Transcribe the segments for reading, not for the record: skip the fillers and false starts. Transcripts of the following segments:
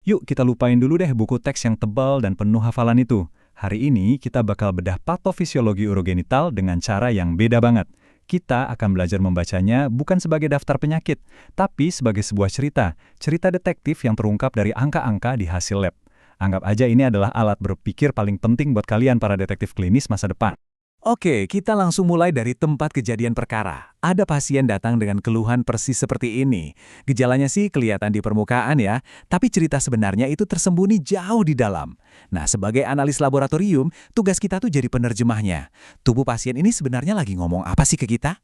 Yuk kita lupain dulu deh buku teks yang tebal dan penuh hafalan itu. Hari ini kita bakal bedah patofisiologi urogenital dengan cara yang beda banget. Kita akan belajar membacanya bukan sebagai daftar penyakit, tapi sebagai sebuah cerita detektif yang terungkap dari angka-angka di hasil lab. Anggap aja ini adalah alat berpikir paling penting buat kalian para detektif klinis masa depan. Oke, kita langsung mulai dari tempat kejadian perkara. Ada pasien datang dengan keluhan persis seperti ini. Gejalanya sih kelihatan di permukaan ya, tapi cerita sebenarnya itu tersembunyi jauh di dalam. Nah, sebagai analis laboratorium, tugas kita tuh jadi penerjemahnya. Tubuh pasien ini sebenarnya lagi ngomong apa sih ke kita?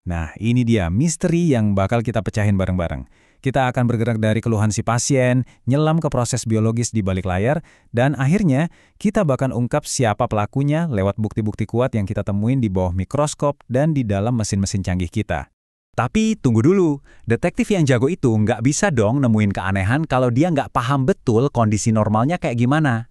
Nah, ini dia misteri yang bakal kita pecahin bareng-bareng. Kita akan bergerak dari keluhan si pasien, nyelam ke proses biologis di balik layar, dan akhirnya kita bakal ungkap siapa pelakunya lewat bukti-bukti kuat yang kita temuin di bawah mikroskop dan di dalam mesin-mesin canggih kita. Tapi tunggu dulu, detektif yang jago itu nggak bisa dong nemuin keanehan kalau dia nggak paham betul kondisi normalnya kayak gimana.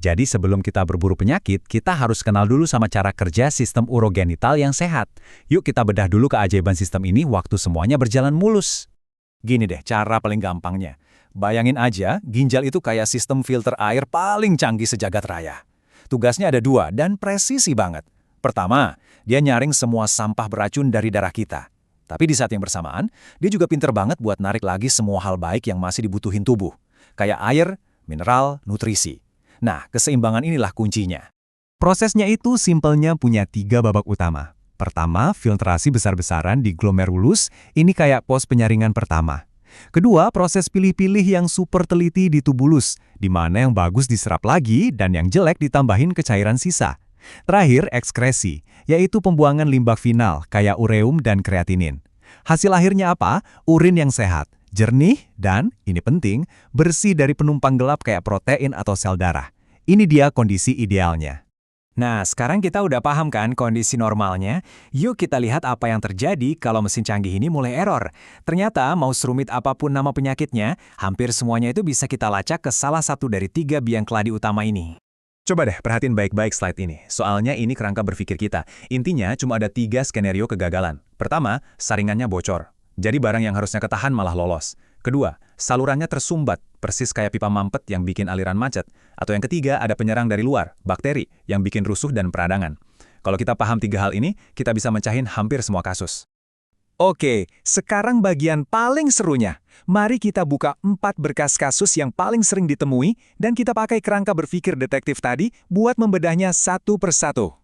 Jadi sebelum kita berburu penyakit, kita harus kenal dulu sama cara kerja sistem urogenital yang sehat. Yuk kita bedah dulu keajaiban sistem ini waktu semuanya berjalan mulus. Gini deh, cara paling gampangnya. Bayangin aja, ginjal itu kayak sistem filter air paling canggih sejagat raya. Tugasnya ada dua dan presisi banget. Pertama, dia nyaring semua sampah beracun dari darah kita. Tapi di saat yang bersamaan, dia juga pinter banget buat narik lagi semua hal baik yang masih dibutuhin tubuh. Kayak air, mineral, nutrisi. Nah, keseimbangan inilah kuncinya. Prosesnya itu simpelnya punya 3 babak utama. Pertama, filtrasi besar-besaran di glomerulus, ini kayak pos penyaringan pertama. Kedua, proses pilih-pilih yang super teliti di tubulus, di mana yang bagus diserap lagi dan yang jelek ditambahin ke cairan sisa. Terakhir, ekskresi, yaitu pembuangan limbah final kayak ureum dan kreatinin. Hasil akhirnya apa? Urin yang sehat, jernih, dan, ini penting, bersih dari penumpang gelap kayak protein atau sel darah. Ini dia kondisi idealnya. Nah, sekarang kita udah paham kan kondisi normalnya? Yuk kita lihat apa yang terjadi kalau mesin canggih ini mulai error. Ternyata, mau serumit apapun nama penyakitnya, hampir semuanya itu bisa kita lacak ke salah satu dari 3 biang keladi utama ini. Coba deh perhatiin baik-baik slide ini, soalnya ini kerangka berpikir kita. Intinya cuma ada 3 skenario kegagalan. Pertama, saringannya bocor. Jadi barang yang harusnya ketahan malah lolos. Kedua, salurannya tersumbat, persis kayak pipa mampet yang bikin aliran macet. Atau yang ketiga, ada penyerang dari luar, bakteri, yang bikin rusuh dan peradangan. Kalau kita paham 3 hal ini, kita bisa mencahin hampir semua kasus. Oke, sekarang bagian paling serunya. Mari kita buka 4 berkas kasus yang paling sering ditemui dan kita pakai kerangka berpikir detektif tadi buat membedahnya satu persatu.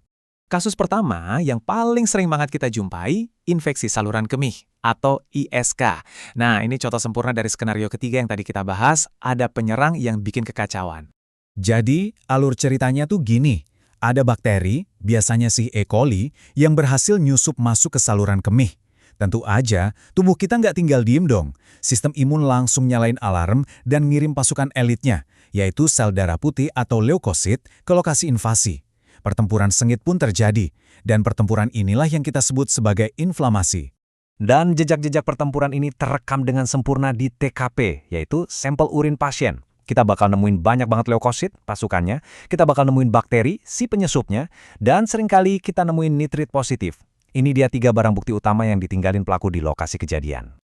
Kasus pertama yang paling sering banget kita jumpai, infeksi saluran kemih atau ISK. Nah, ini contoh sempurna dari skenario ketiga yang tadi kita bahas, ada penyerang yang bikin kekacauan. Jadi, alur ceritanya tuh gini. Ada bakteri, biasanya si E. coli, yang berhasil nyusup masuk ke saluran kemih. Tentu aja, tubuh kita nggak tinggal diem dong. Sistem imun langsung nyalain alarm dan ngirim pasukan elitnya, yaitu sel darah putih atau leukosit, ke lokasi invasi. Pertempuran sengit pun terjadi, dan pertempuran inilah yang kita sebut sebagai inflamasi. Dan jejak-jejak pertempuran ini terekam dengan sempurna di TKP, yaitu sampel urin pasien. Kita bakal nemuin banyak banget leukosit, pasukannya, kita bakal nemuin bakteri, si penyusupnya, dan seringkali kita nemuin nitrit positif. Ini dia 3 barang bukti utama yang ditinggalin pelaku di lokasi kejadian.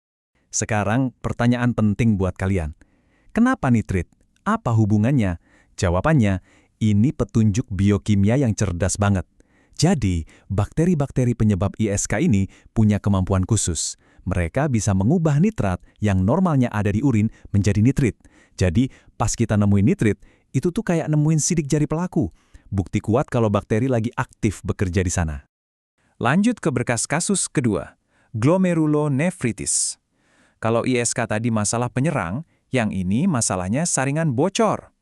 Sekarang, pertanyaan penting buat kalian. Kenapa nitrit? Apa hubungannya? Jawabannya, ini petunjuk biokimia yang cerdas banget. Jadi, bakteri-bakteri penyebab ISK ini punya kemampuan khusus. Mereka bisa mengubah nitrat yang normalnya ada di urin menjadi nitrit. Jadi, pas kita nemuin nitrit, itu tuh kayak nemuin sidik jari pelaku. Bukti kuat kalau bakteri lagi aktif bekerja di sana. Lanjut ke berkas kasus kedua, glomerulonefritis. Kalau ISK tadi masalah penyerang, yang ini masalahnya saringan bocor.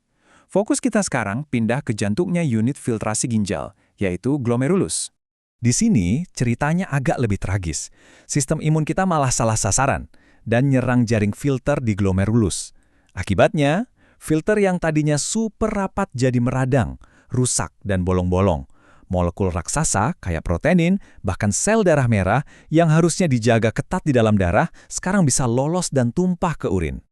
Fokus kita sekarang pindah ke jantungnya unit filtrasi ginjal, yaitu glomerulus. Di sini ceritanya agak lebih tragis. Sistem imun kita malah salah sasaran dan nyerang jaring filter di glomerulus. Akibatnya, filter yang tadinya super rapat jadi meradang, rusak dan bolong-bolong. Molekul raksasa kayak protein, bahkan sel darah merah yang harusnya dijaga ketat di dalam darah, sekarang bisa lolos dan tumpah ke urin.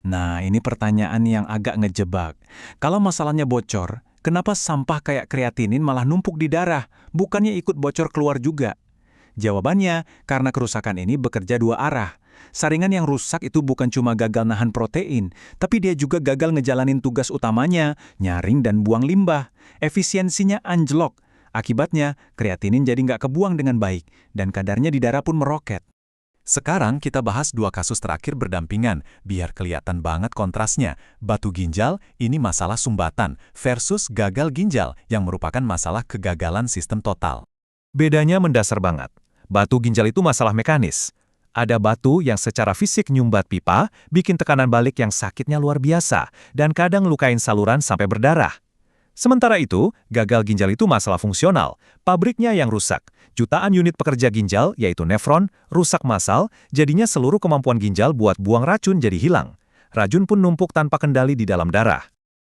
Nah, ini pertanyaan yang agak ngejebak. Kalau masalahnya bocor, kenapa sampah kayak kreatinin malah numpuk di darah, bukannya ikut bocor keluar juga? Jawabannya, karena kerusakan ini bekerja 2 arah. Saringan yang rusak itu bukan cuma gagal nahan protein, tapi dia juga gagal ngejalanin tugas utamanya, nyaring dan buang limbah. Efisiensinya anjlok. Akibatnya, kreatinin jadi nggak kebuang dengan baik, dan kadarnya di darah pun meroket. Sekarang kita bahas 2 kasus terakhir berdampingan, biar kelihatan banget kontrasnya. Batu ginjal, ini masalah sumbatan, versus gagal ginjal, yang merupakan masalah kegagalan sistem total. Bedanya mendasar banget. Batu ginjal itu masalah mekanis. Ada batu yang secara fisik nyumbat pipa, bikin tekanan balik yang sakitnya luar biasa, dan kadang lukain saluran sampai berdarah. Sementara itu, gagal ginjal itu masalah fungsional. Pabriknya yang rusak. Jutaan unit pekerja ginjal, yaitu nefron, rusak massal, jadinya seluruh kemampuan ginjal buat buang racun jadi hilang. Racun pun numpuk tanpa kendali di dalam darah.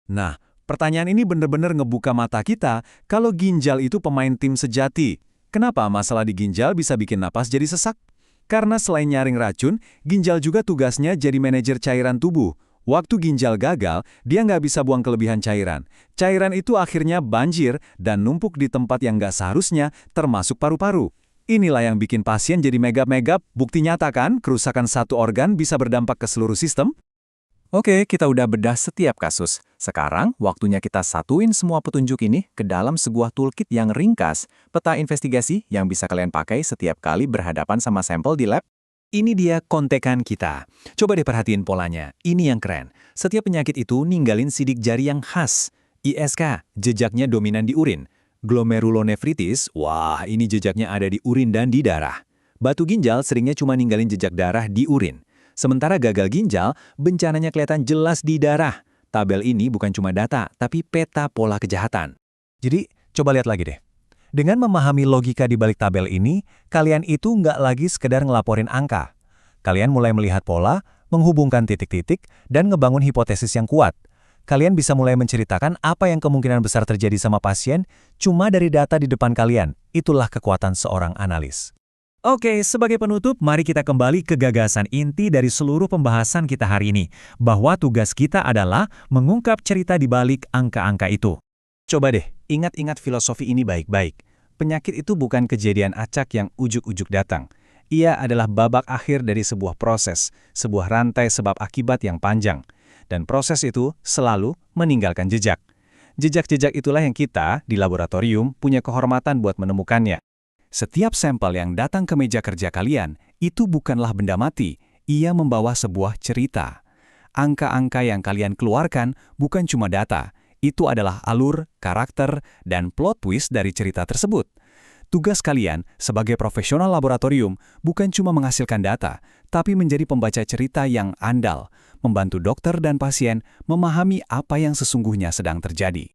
Nah, pertanyaan ini benar-benar ngebuka mata kita kalau ginjal itu pemain tim sejati. Kenapa masalah di ginjal bisa bikin napas jadi sesak? Karena selain nyaring racun, ginjal juga tugasnya jadi manajer cairan tubuh. Waktu ginjal gagal, dia nggak bisa buang kelebihan cairan. Cairan itu akhirnya banjir dan numpuk di tempat yang nggak seharusnya, termasuk paru-paru. Inilah yang bikin pasien jadi megap-megap. Bukti nyata kan, kerusakan satu organ bisa berdampak ke seluruh sistem? Oke, kita udah bedah setiap kasus. Sekarang, waktunya kita satuin semua petunjuk ini ke dalam sebuah toolkit yang ringkas, peta investigasi yang bisa kalian pakai setiap kali berhadapan sama sampel di lab. Ini dia kontekan kita. Coba deh perhatiin polanya. Ini yang keren. Setiap penyakit itu ninggalin sidik jari yang khas. ISK, jejaknya dominan di urin. Glomerulonefritis, wah ini jejaknya ada di urin dan di darah. Batu ginjal seringnya cuma ninggalin jejak darah di urin. Sementara gagal ginjal, bencananya kelihatan jelas di darah. Tabel ini bukan cuma data, tapi peta pola kejahatan. Jadi, coba lihat lagi deh. Dengan memahami logika di balik tabel ini, kalian itu nggak lagi sekedar ngelaporin angka. Kalian mulai melihat pola, menghubungkan titik-titik, dan ngebangun hipotesis yang kuat. Kalian bisa mulai menceritakan apa yang kemungkinan besar terjadi sama pasien cuma dari data di depan kalian. Itulah kekuatan seorang analis. Oke, sebagai penutup, mari kita kembali ke gagasan inti dari seluruh pembahasan kita hari ini, bahwa tugas kita adalah mengungkap cerita di balik angka-angka itu. Coba deh, ingat-ingat filosofi ini baik-baik. Penyakit itu bukan kejadian acak yang ujuk-ujuk datang. Ia adalah babak akhir dari sebuah proses, sebuah rantai sebab akibat yang panjang. Dan proses itu selalu meninggalkan jejak. Jejak-jejak itulah yang kita, di laboratorium, punya kehormatan buat menemukannya. Setiap sampel yang datang ke meja kerja kalian, itu bukanlah benda mati, ia membawa sebuah cerita. Angka-angka yang kalian keluarkan bukan cuma data, itu adalah alur, karakter, dan plot twist dari cerita tersebut. Tugas kalian sebagai profesional laboratorium bukan cuma menghasilkan data, tapi menjadi pembaca cerita yang andal, membantu dokter dan pasien memahami apa yang sesungguhnya sedang terjadi.